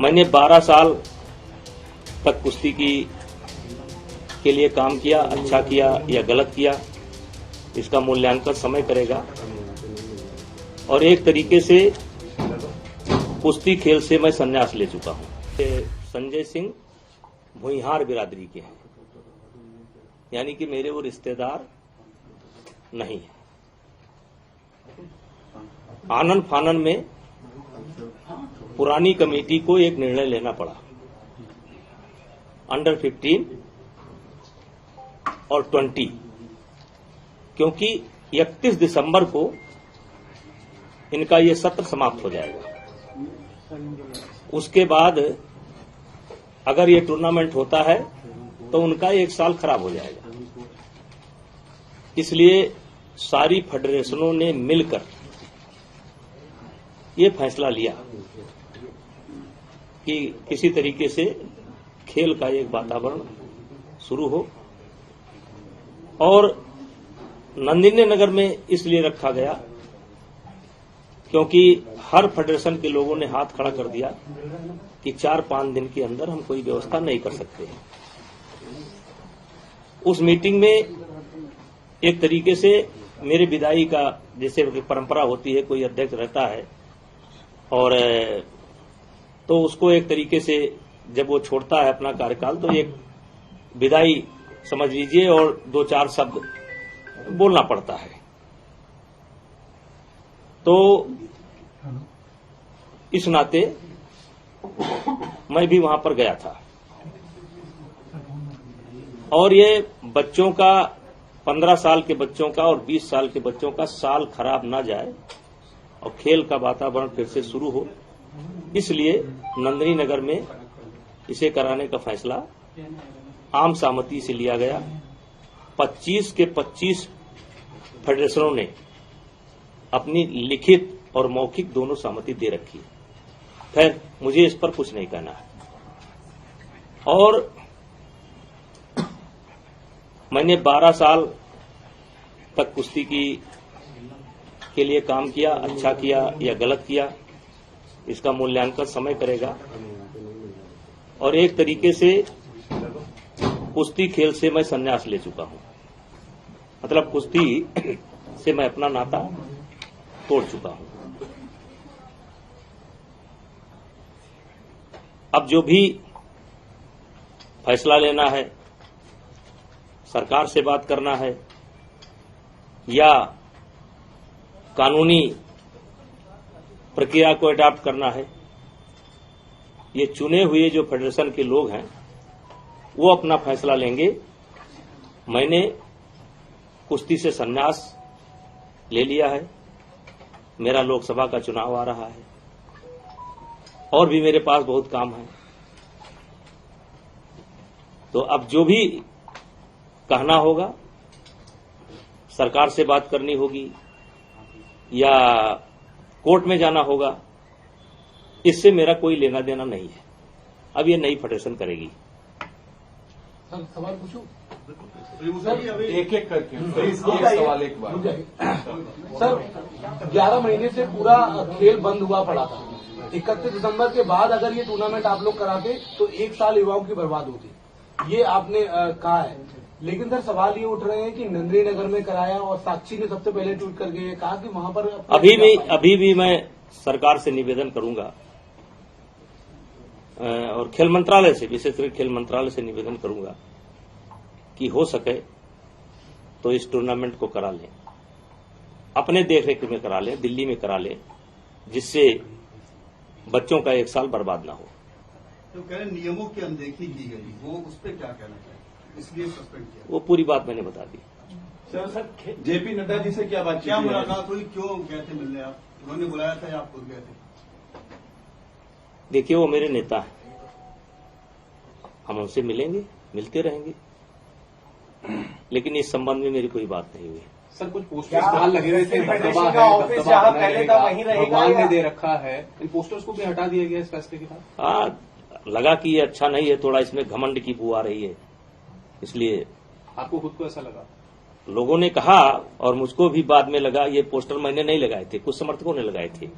मैंने 12 साल तक कुश्ती के लिए काम किया। अच्छा किया या गलत किया, इसका मूल्यांकन समय करेगा। और एक तरीके से कुश्ती खेल से मैं संन्यास ले चुका हूं। संजय सिंह भुइहार बिरादरी के हैं, यानी कि मेरे वो रिश्तेदार नहीं है। आनन फानन में पुरानी कमेटी को एक निर्णय लेना पड़ा, अंडर 15 और 20, क्योंकि 31 दिसंबर को इनका ये सत्र समाप्त हो जाएगा। उसके बाद अगर ये टूर्नामेंट होता है तो उनका एक साल खराब हो जाएगा। इसलिए सारी फेडरेशनों ने मिलकर ये फैसला लिया कि किसी तरीके से खेल का एक वातावरण शुरू हो। और नंदिनी नगर में इसलिए रखा गया क्योंकि हर फेडरेशन के लोगों ने हाथ खड़ा कर दिया कि 4-5 दिन के अंदर हम कोई व्यवस्था नहीं कर सकते। उस मीटिंग में एक तरीके से मेरे विदाई का जैसे परंपरा होती है, कोई अध्यक्ष रहता है और तो उसको एक तरीके से जब वो छोड़ता है अपना कार्यकाल तो एक विदाई समझ लीजिए और 2-4 शब्द बोलना पड़ता है। तो इस नाते मैं भी वहां पर गया था और ये बच्चों का 15 साल के बच्चों का और 20 साल के बच्चों का साल खराब ना जाए और खेल का वातावरण फिर से शुरू हो, इसलिए नंदिनी नगर में इसे कराने का फैसला आम सहमति से लिया गया। 25 के 25 फेडरेशनों ने अपनी लिखित और मौखिक दोनों सहमति दे रखी है। खैर, मुझे इस पर कुछ नहीं कहना है। और मैंने 12 साल तक कुश्ती के लिए काम किया। अच्छा किया या गलत किया, इसका मूल्यांकन समय करेगा। और एक तरीके से कुश्ती खेल से मैं संन्यास ले चुका हूं, मतलब कुश्ती से मैं अपना नाता तोड़ चुका हूं। अब जो भी फैसला लेना है, सरकार से बात करना है या कानूनी प्रक्रिया को अडॉप्ट करना है, ये चुने हुए जो फेडरेशन के लोग हैं वो अपना फैसला लेंगे। मैंने कुश्ती से संन्यास ले लिया है। मेरा लोकसभा का चुनाव आ रहा है और भी मेरे पास बहुत काम है। तो अब जो भी कहना होगा, सरकार से बात करनी होगी या कोर्ट में जाना होगा, इससे मेरा कोई लेना देना नहीं है। अब ये नई फेडरेशन करेगी। सर, सवाल पूछूं? एक एक करके सवाल एक बार। सर, 11 महीने से पूरा खेल बंद हुआ पड़ा था। 31 दिसंबर के बाद अगर ये टूर्नामेंट आप लोग कराते तो 1 साल युवाओं की बर्बाद होती, ये आपने कहा है। लेकिन सर, सवाल ये उठ रहे हैं कि नंदिनी नगर में कराया और साक्षी ने सबसे पहले ट्वीट करके कहा कि वहां पर अभी भी मैं सरकार से निवेदन करूंगा और खेल मंत्रालय से, विशेषकर खेल मंत्रालय से निवेदन करूंगा कि हो सके तो इस टूर्नामेंट को करा लें, अपने देखरेख में करा लें, दिल्ली में करा लें, जिससे बच्चों का 1 साल बर्बाद ना हो। तो कह रहे नियमों की अनदेखी की गई, वो उस पर क्या कहना चाहिए, इसलिए सस्पेंड किया? वो पूरी बात मैंने बता दी। सर, जेपी नड्डा जी से क्या बातचीत, क्या मुलाकात हुई, क्यों गए थे मिलने आप? उन्होंने बुलाया था या आप खुद गए थे? देखिए, वो मेरे नेता हैं, हम उनसे मिलेंगे, मिलते रहेंगे, लेकिन इस संबंध में मेरी कोई बात नहीं हुई। सर, कुछ पोस्टर्स बाहर लगे हुए थे, फेडरेशन का ऑफिस जहां पहले था वहीं रहेगा, भगवान ने दे रखा है, इन पोस्टर्स को भी हटा दिया गया इस फैसले के बाद। हाँ, लगा कि ये अच्छा नहीं है, थोड़ा इसमें घमंड की बू आ रही है, इसलिए। आपको खुद को ऐसा लगा? लोगों ने कहा और मुझको भी बाद में लगा, ये पोस्टर मैंने नहीं लगाए थे, कुछ समर्थकों ने लगाए थे।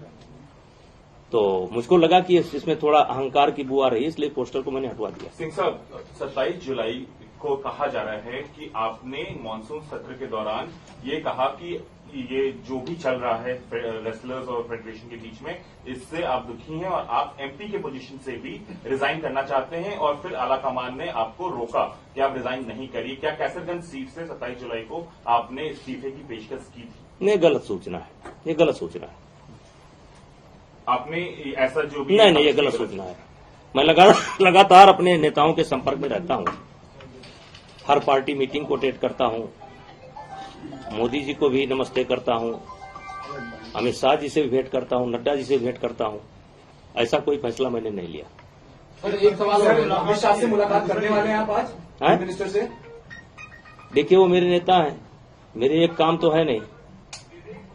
तो मुझको लगा कि इसमें थोड़ा अहंकार की बू आ रही है, इसलिए पोस्टर को मैंने हटवा दिया। सिंह साहब, 27 जुलाई को कहा जा रहा है कि आपने मानसून सत्र के दौरान ये कहा कि ये जो भी चल रहा है रेसलर्स और फेडरेशन के बीच में, इससे आप दुखी हैं और आप एमपी के पोजीशन से भी रिजाइन करना चाहते हैं, और फिर आलाकमान ने आपको रोका कि आप रिजाइन नहीं करिए। क्या कैसरगंज सीट से 27 जुलाई को आपने इस्तीफे की पेशकश की थी? नहीं, गलत सूचना है, ये गलत सूचना है। आपने ऐसा जो भी नहीं, ये गलत सूचना है। मैं लगातार अपने नेताओं के संपर्क में रहता हूं, हर पार्टी मीटिंग को अटेंड करता हूं, मोदी जी को भी नमस्ते करता हूं, अमित शाह जी से भी भेंट करता हूं, नड्डा जी से भी भेंट करता हूं। ऐसा कोई फैसला मैंने नहीं लिया। सर एक सवाल और, अमित शाह से मुलाकात करने वाले हैं आप आज मिनिस्टर से? देखिए, वो मेरे नेता हैं, मेरे एक काम तो है नहीं।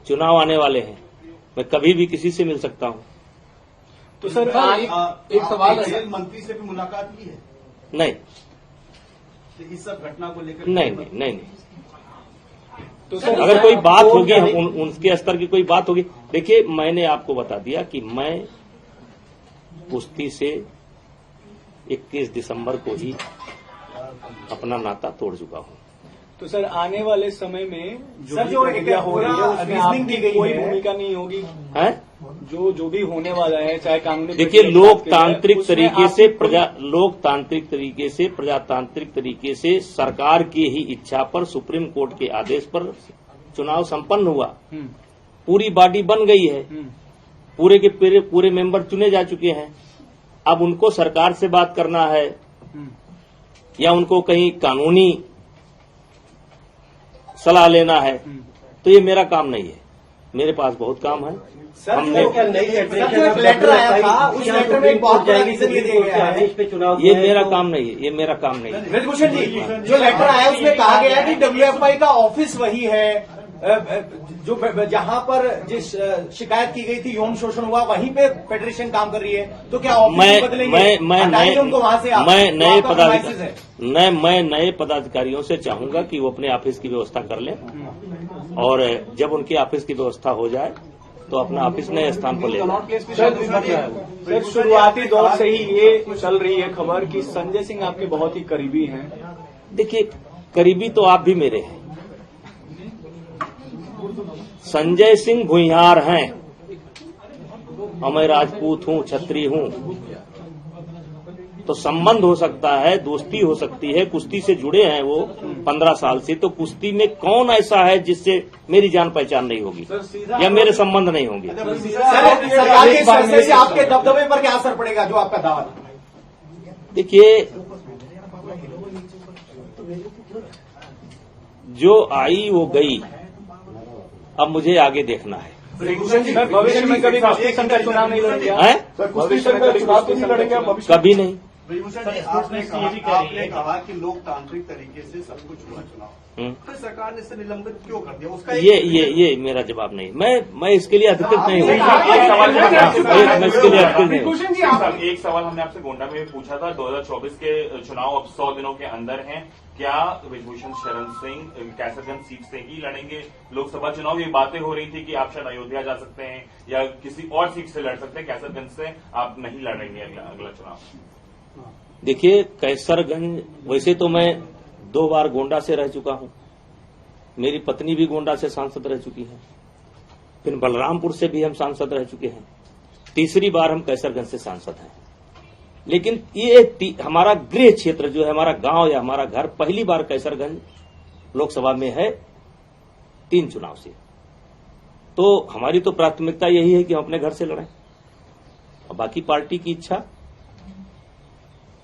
चुनाव आने वाले हैं, मैं कभी भी किसी से मिल सकता हूं। तो सर एक सवाल है, जेल मंत्री से भी मुलाकात की है? नहीं, इस सब घटना को लेकर नहीं। तो सर अगर कोई बात होगी, उनके स्तर की कोई बात होगी। देखिए, मैंने आपको बता दिया कि मैं कुश्ती से 21 दिसंबर को ही अपना नाता तोड़ चुका हूं। तो सर आने वाले समय में सर जो प्रक्रिया हो रही है उसमें आपकी कोई भूमिका नहीं होगी है? जो भी होने वाला है, चाहे कानूनी। देखिए, लोकतांत्रिक तरीके से प्रजातांत्रिक तरीके से सरकार की ही इच्छा पर, सुप्रीम कोर्ट के आदेश पर चुनाव संपन्न हुआ। पूरी बॉडी बन गई है, पूरे के पूरे मेंबर चुने जा चुके हैं। अब उनको सरकार से बात करना है या उनको कहीं कानूनी सलाह लेना है, तो ये मेरा काम नहीं है। मेरे पास बहुत काम है। हमने लेटर आया था, उस लेटर में बहुत बड़ा रीजन ये दिया गया है पे चुनाव। ये मेरा काम नहीं है, ये मेरा काम नहीं है। ब्रजभूषण जी, जो लेटर आया उसमें कहा गया है कि डब्ल्यूएफआई का ऑफिस वही है जो जहां पर जिस शिकायत की गई थी, यौन शोषण हुआ, वहीं पे फेडरेशन काम कर रही है। तो क्या ऑफिस बदलेंगे? उनको वहां से मैं नए पदाधिकारियों से चाहूंगा कि वो अपने ऑफिस की व्यवस्था कर लें, और जब उनकी ऑफिस की व्यवस्था हो जाए तो अपना ऑफिस नए स्थान पर ले जाए। सर शुरुआती दौर से ही ये चल रही है खबर कि संजय सिंह आपके बहुत ही करीबी हैं। देखिए, करीबी तो आप भी मेरे हैं। संजय सिंह भुइयार हैं और मैं राजपूत हूं, क्षत्रिय हूं, तो संबंध हो सकता है, दोस्ती हो सकती है। कुश्ती से जुड़े हैं वो 15 साल से, तो कुश्ती में कौन ऐसा है जिससे मेरी जान पहचान नहीं होगी या मेरे संबंध नहीं होंगे? सरकार के फैसले से आपके दबदबे पर क्या असर पड़ेगा, जो आपका दावा था? देखिए, जो आई वो गई, अब मुझे आगे देखना है। भविष्य में कभी कुश्ती संघ का चुनाव नहीं लड़ेंगे? कभी नहीं। आपने कहा कि लोकतांत्रिक तरीके से सब कुछ हुआ चुनाव, तो सरकार ने इसे निलंबित क्यों कर दिया? उसका ये मेरा जवाब नहीं। मैं इसके लिए अधिकृत नहीं हूँ। मैं इसके लिए अधिकृत नहीं हूँ। एक सवाल हमने आपसे गोंडा में पूछा था, 2024 के चुनाव अब 100 दिनों के अंदर हैं। क्या ब्रजभूषण शरण सिंह कैसरगंज सीट से ही लड़ेंगे लोकसभा चुनाव? ये बातें हो रही थी कि आप शायद अयोध्या जा सकते हैं या किसी और सीट से लड़ सकते हैं, कैसरगंज से आप नहीं लड़ेंगे अगला चुनाव। देखिए, कैसरगंज, वैसे तो मैं 2 बार गोंडा से रह चुका हूं, मेरी पत्नी भी गोंडा से सांसद रह चुकी है, फिर बलरामपुर से भी हम सांसद रह चुके हैं, तीसरी बार हम कैसरगंज से सांसद हैं। लेकिन ये हमारा गृह क्षेत्र जो है, हमारा गांव या हमारा घर, पहली बार कैसरगंज लोकसभा में है 3 चुनाव से। तो हमारी तो प्राथमिकता यही है कि हम अपने घर से लड़ें, और बाकी पार्टी की इच्छा।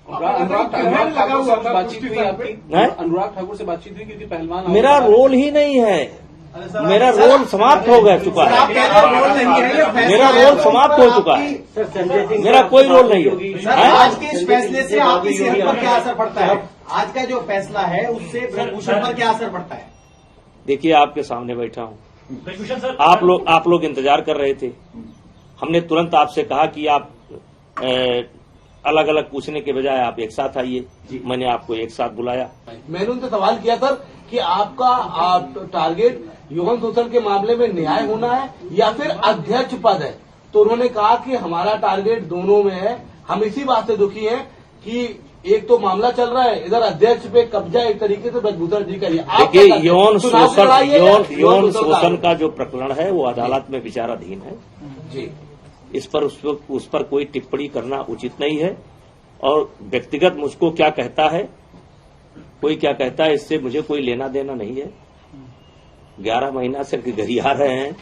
अनुराग ठाकुर से बातचीत हुई आपकी? अनुराग ठाकुर से बातचीत हुई? क्योंकि पहलवान मेरा रोल ही नहीं है, मेरा रोल समाप्त हो गया चुका है। मेरा रोल समाप्त हो चुका है, मेरा कोई रोल नहीं है। आज के इस फैसले से आपकी सेहत पर क्या असर पड़ता है? आज का जो फैसला है उससे ब्रजभूषण पर क्या असर पड़ता है? देखिए, आपके सामने बैठा हूं, आप लोग इंतजार कर रहे थे। हमने तुरंत आपसे कहा कि आप अलग अलग पूछने के बजाय आप एक साथ आइए, मैंने आपको एक साथ बुलाया। मैंने उनसे सवाल किया सर कि आपका टारगेट यौन शोषण के मामले में न्याय होना है या फिर अध्यक्ष पद है, तो उन्होंने कहा कि हमारा टारगेट दोनों में है, हम इसी बात से दुखी हैं कि एक तो मामला चल रहा है, इधर अध्यक्ष पे कब्जा एक तरीके से ब्रजभूषण जी का। देखिए, यौन शोषण का जो प्रकरण है वो अदालत में विचाराधीन है जी। इस पर उस पर कोई टिप्पणी करना उचित नहीं है। और व्यक्तिगत मुझको क्या कहता है, कोई क्या कहता है, इससे मुझे कोई लेना देना नहीं है। 11 महीना से गरिया रहे हैं,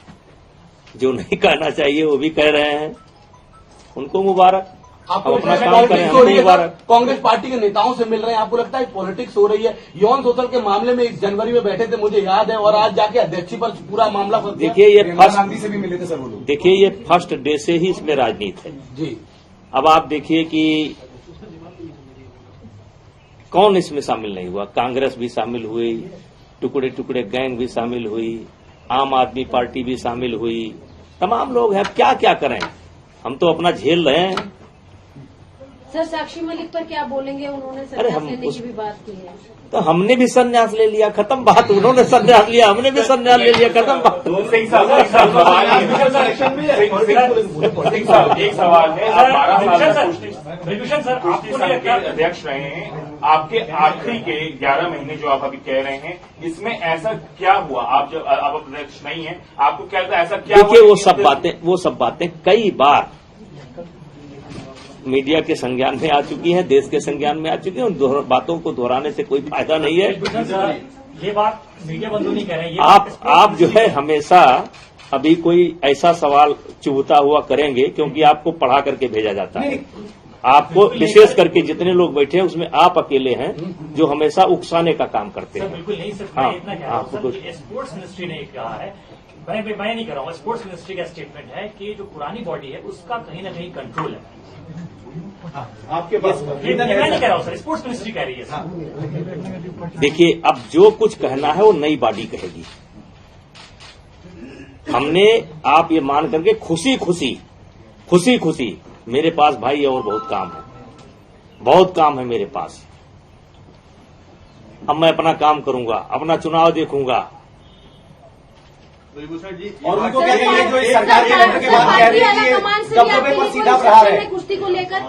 जो नहीं कहना चाहिए वो भी कह रहे हैं, उनको मुबारक। आपको अपना काम करें, हमको मुबारक। कांग्रेस पार्टी के नेताओं से मिल रहे हैं, आपको लगता है पॉलिटिक्स हो रही है? यौन शोषण के मामले में 1 जनवरी में बैठे थे, मुझे याद है, और आज जाके अध्यक्ष पर पूरा मामला फंस गया। देखिए, ये गांधी से भी मिले थे सर वो लोग। देखिए, ये फर्स्ट डे से ही इसमें राजनीति है जी। अब आप देखिए कि कौन इसमें शामिल नहीं हुआ। कांग्रेस भी शामिल हुई, टुकड़े टुकड़े गैंग भी शामिल हुई, आम आदमी पार्टी भी शामिल हुई, तमाम लोग हैं। क्या क्या करें, हम तो अपना झेल रहे हैं। सर, साक्षी मलिक पर क्या बोलेंगे? उन्होंने संन्यास लेने की भी बात की है। तो हमने भी संन्यास ले लिया, खत्म बात। उन्होंने संन्यास लिया, हमने भी संन्यास ले लिया, खत्म बात। एक सवाल है, आप 12 साल कुश्ती संघ के अध्यक्ष रहे हैं, आपके आखिरी के 11 महीने जो आप अभी कह रहे हैं, इसमें ऐसा क्या हुआ? आप जब आप अध्यक्ष नहीं है, आपको क्या लगता है ऐसा क्या हुआ? देखिए, वो सब बातें कई बार मीडिया के संज्ञान में आ चुकी हैं, देश के संज्ञान में आ चुकी हैं। उन बातों को दोहराने से कोई फायदा नहीं है। ये बात मीडिया बंधु नहीं कह रहे हैं। आप जो है हमेशा अभी कोई ऐसा सवाल चुभता हुआ करेंगे, क्योंकि आपको पढ़ा करके भेजा जाता है। आपको विशेष करके जितने लोग बैठे हैं उसमें आप अकेले हैं जो हमेशा उकसाने का काम करते हैं। बिल्कुल नहीं सर, हाँ, मैं इतना कह रहा हूं सर, स्पोर्ट्स मिनिस्ट्री ने कहा है, मैं नहीं कर रहा हूँ, स्पोर्ट्स मिनिस्ट्री का स्टेटमेंट है कि जो पुरानी बॉडी है उसका कहीं ना कहीं कंट्रोल है। आपके पास मैं नहीं कह रहा हूँ सर, स्पोर्ट्स मिनिस्ट्री कह रही है सर। देखिए, अब जो कुछ कहना है वो नई बॉडी कहेगी। हमने आप ये मान करके खुशी खुशी मेरे पास भाई और बहुत काम है मेरे पास। अब मैं अपना काम करूंगा, अपना चुनाव देखूंगा। और उनको क्या कहिए जो इस सरकार के लेटर के बाद कह रही है दबदबे पर सीधा प्रहार है। कुश्ती को लेकर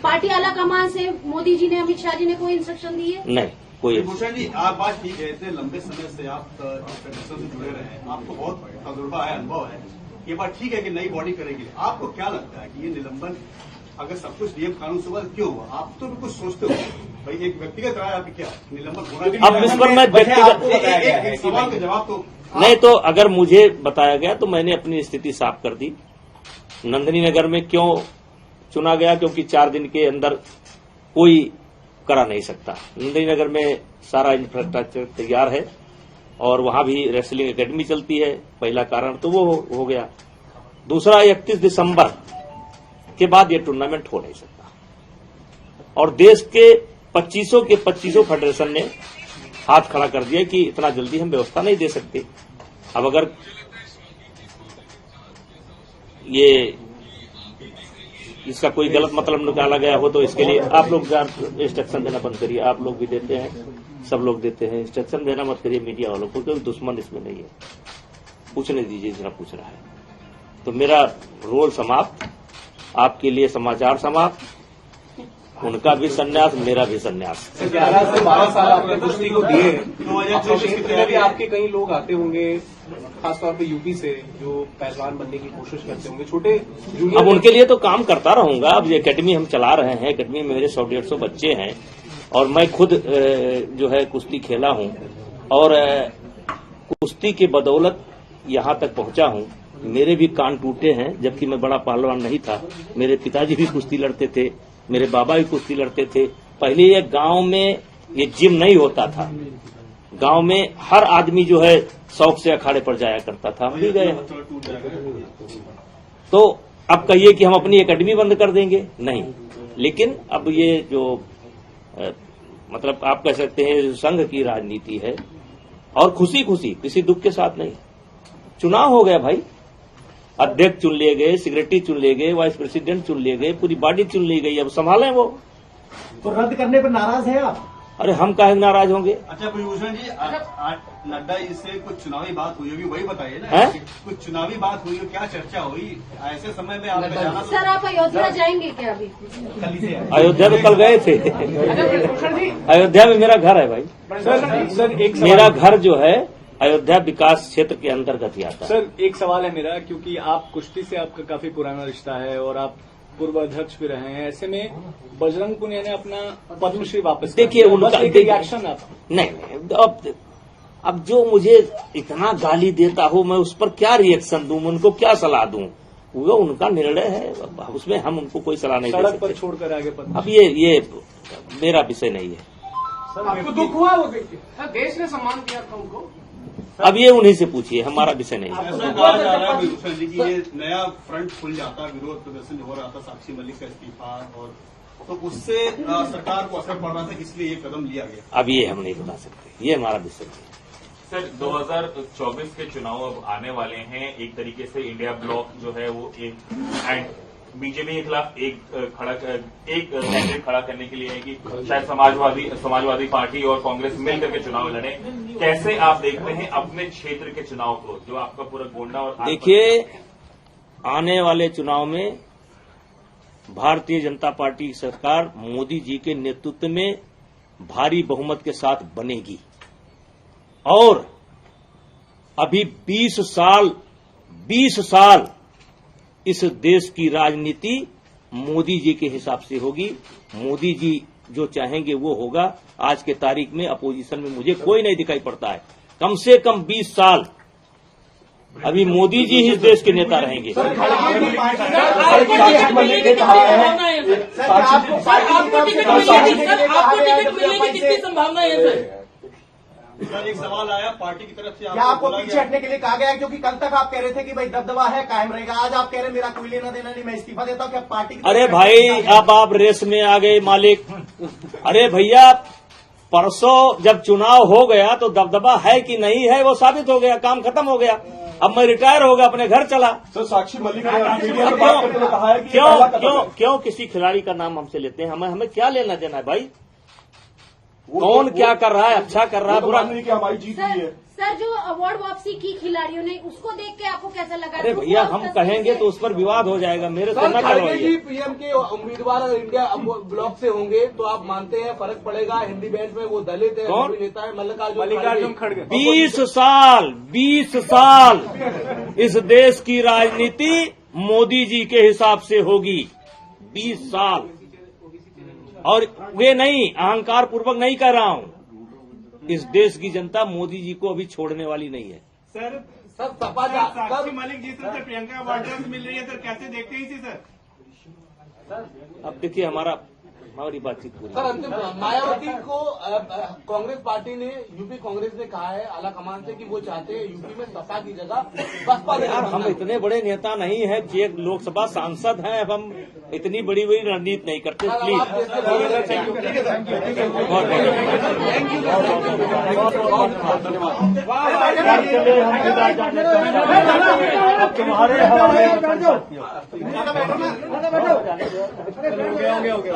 पार्टी आला कमान से मोदी जी ने, अमित शाह जी ने कोई इंस्ट्रक्शन दी है? नहीं, कोई। भूषण जी, आप बात ठीक है, इतने लंबे समय से आप इस फेडरेशन से जुड़े रहे हैं, आपको बहुत तजुर्बा है, अनुभव है। ये बात ठीक है कि नई बॉडी करेगी। आपको क्या लगता है कि ये निलंबन अगर सब कुछ नियम कानून से हुआ क्यों हुआ? आप तो कुछ सोचते हो भाई, एक व्यक्तिगत राय आपकी क्या निलंबन होना? अब इस पर मैं व्यक्तिगत सवाल का जवाब तो नहीं, तो अगर मुझे बताया गया तो मैंने अपनी स्थिति साफ कर दी। नंदिनी नगर में क्यों चुना गया? क्योंकि 4 दिन के अंदर कोई करा नहीं सकता। नंदिनी नगर में सारा इंफ्रास्ट्रक्चर तैयार है और वहां भी रेसलिंग एकेडमी चलती है। पहला कारण तो वो हो गया। दूसरा, 31 दिसंबर के बाद ये टूर्नामेंट हो नहीं सकता। और देश के 25 फेडरेशन ने हाथ खड़ा कर दिया कि इतना जल्दी हम व्यवस्था नहीं दे सकते। अब अगर ये इसका कोई गलत मतलब निकाला गया हो तो इसके लिए आप लोग इंस्ट्रक्शन देना बंद करिए। आप लोग भी देते हैं, सब लोग देते हैं, इंस्ट्रक्शन देना मत करिए मीडिया वालों को, क्योंकि दुश्मन इसमें नहीं है। पूछने दीजिए जितना पूछ रहा है। तो मेरा रोल समाप्त, आपके लिए समाचार समाप्त। उनका भी संन्यास, मेरा भी संन्यास। 11 से 12 साल आपने कुश्ती को दिए, तो भी आपके कई लोग आते होंगे, खासतौर पे यूपी से, जो पहलवान बनने की कोशिश करते होंगे, छोटे जूनियर। अब उनके लिए तो काम करता रहूंगा। अब ये एकेडमी हम चला रहे हैं, एकेडमी में मेरे 100-150 बच्चे हैं और मैं खुद जो है कुश्ती खेला हूं और कुश्ती के बदौलत यहां तक पहुंचा हूं। मेरे भी कान टूटे हैं, जबकि मैं बड़ा पहलवान नहीं था। मेरे पिताजी भी कुश्ती लड़ते थे, मेरे बाबा भी कुश्ती लड़ते थे। पहले ये गांव में ये जिम नहीं होता था। गांव में हर आदमी जो है शौक से अखाड़े पर जाया करता था, हम भी गए। तो अब कहिए कि हम अपनी एकेडमी बंद कर देंगे? नहीं। लेकिन अब ये जो मतलब आप कह सकते हैं संघ की राजनीति है, और खुशी किसी दुख के साथ नहीं। चुनाव हो गया भाई, अध्यक्ष चुन लिए गए, सेक्रेटरी चुन लिए गए, वाइस प्रेसिडेंट चुन लिए गए, पूरी बॉडी चुन ली गई। अब संभालें वो। तो रद्द करने पर नाराज हैं आप? अरे हम काहे नाराज होंगे? अच्छा कुलभूषण जी, नड्डा जी से कुछ चुनावी बात हुई होगी, वही बताइए ना। हैं? कुछ चुनावी बात हुई हो, क्या चर्चा हुई ऐसे समय में? आप जाना तो सर आप अयोध्या जाएंगे क्या अभी? कल से है। अयोध्या तो कल गए थे। अयोध्या में मेरा घर है भाई। सर एक मेरा घर जो है अयोध्या विकास क्षेत्र के अंतर्गत ही आता है। सर एक सवाल है मेरा, क्योंकि आप कुश्ती से आपका काफी पुराना रिश्ता है और आप पूर्व अध्यक्ष भी रहे हैं, ऐसे में बजरंग पुनिया ने अपना पद्मश्री वापस कर देखिए दिया। उनका बस एक रिएक्शन आप। नहीं, अब जो मुझे इतना गाली देता हो मैं उस पर क्या रिएक्शन दूं, उनको क्या सलाह दूं? वो उनका निर्णय है, उसमें हम उनको कोई सलाह नहीं दे सड़क पर सकते। छोड़कर आगे पद्मश्री। अब ये मेरा विषय नहीं है। आपको दुख हुआ वो देख के? सर देश ने सम्मान दिया था उनको। अब ये उन्हीं से पूछिए, हमारा विषय नहीं है। ऐसा कहा जा रहा है कुलभूषण जी की ये नया फ्रंट खुल जाता, विरोध प्रदर्शन हो रहा था, साक्षी मलिक का इस्तीफा, और तो उससे सरकार को असर पड़ रहा था, इसलिए ये कदम लिया गया। अब ये हम नहीं बता सकते, ये हमारा विषय नहीं है। सर 2024 के चुनाव अब आने वाले हैं। एक तरीके से इंडिया ब्लॉक जो है वो एंड बीजेपी के खिलाफ एक कैंडिडेट खड़ा करने के लिए है कि शायद समाजवादी पार्टी और कांग्रेस मिलकर के चुनाव लड़े। कैसे आप देख रहे हैं अपने क्षेत्र के चुनाव को, जो आपका पूरा गोंडा और देखिए, आने वाले चुनाव में भारतीय जनता पार्टी की सरकार मोदी जी के नेतृत्व में भारी बहुमत के साथ बनेगी और अभी 20 साल इस देश की राजनीति मोदी जी के हिसाब से होगी। मोदी जी जो चाहेंगे वो होगा। आज के तारीख में अपोजिशन में मुझे कोई नहीं दिखाई पड़ता है। कम से कम 20 साल अभी मोदी जी ही इस देश के नेता रहेंगे। संभावना है सर? सर एक सवाल आया पार्टी की तरफ से, क्या आपको पीछे हटने के लिए कहा गया है? क्योंकि कल तक आप कह रहे थे कि भाई दबदबा है, कायम रहेगा। आज आप कह रहे हैं मेरा कोई लेना देना नहीं, मैं इस्तीफा देता हूं। क्या पार्टी की अरे भाई, अब आप रेस में आ गए मालिक। अरे भैया, परसों जब चुनाव हो गया तो दबदबा है कि नहीं है वो साबित हो गया, काम खत्म हो गया। अब मैं रिटायर हो गया, अपने घर चला। सर साक्षी मलिक ने मीडिया में बात करते हुए कहा है कि क्यों किसी खिलाड़ी का नाम हमसे लेते हैं? हमें क्या लेना देना है भाई? कौन क्या कर रहा है, अच्छा कर रहा है, बुरा नहीं कि हमारी जीत हुई है। सर जो अवार्ड वापसी की खिलाड़ियों ने, उसको देख के आपको कैसा लगा? अरे भैया, हम कहेंगे तो उस पर विवाद हो जाएगा, मेरे से न खड़गे करवाइए। जी पीएम के उम्मीदवार अगर इंडिया ब्लॉक से होंगे तो आप मानते हैं फर्क पड़ेगा? हिंदी बेंच में वो दलित है, कौन? नेता है मल्लिकार्जुन खड़गे। 20 साल इस देश की राजनीति मोदी जी के हिसाब से होगी। 20 साल। और वे नहीं, अहंकार पूर्वक नहीं कह रहा हूं। इस देश की जनता मोदी जी को अभी छोड़ने वाली नहीं है। सर सपा साक्षी मलिक जी से प्रियंका वाड्रा से मिल रही है, सर कैसे देखते हैं इसे? सर अब देखिए, हमारी बातचीत पूरी। सर अंतिम मायावती को कांग्रेस पार्टी ने, यूपी कांग्रेस ने कहा है आला कमान से कि वो चाहते हैं यूपी में सपा की जगह बसपा। यार, हम इतने बड़े नेता नहीं है, एक लोकसभा सांसद हैं। अब हम इतनी बड़ी रणनीति नहीं करते। प्लीज, तुम्हारे हवाले हो गया।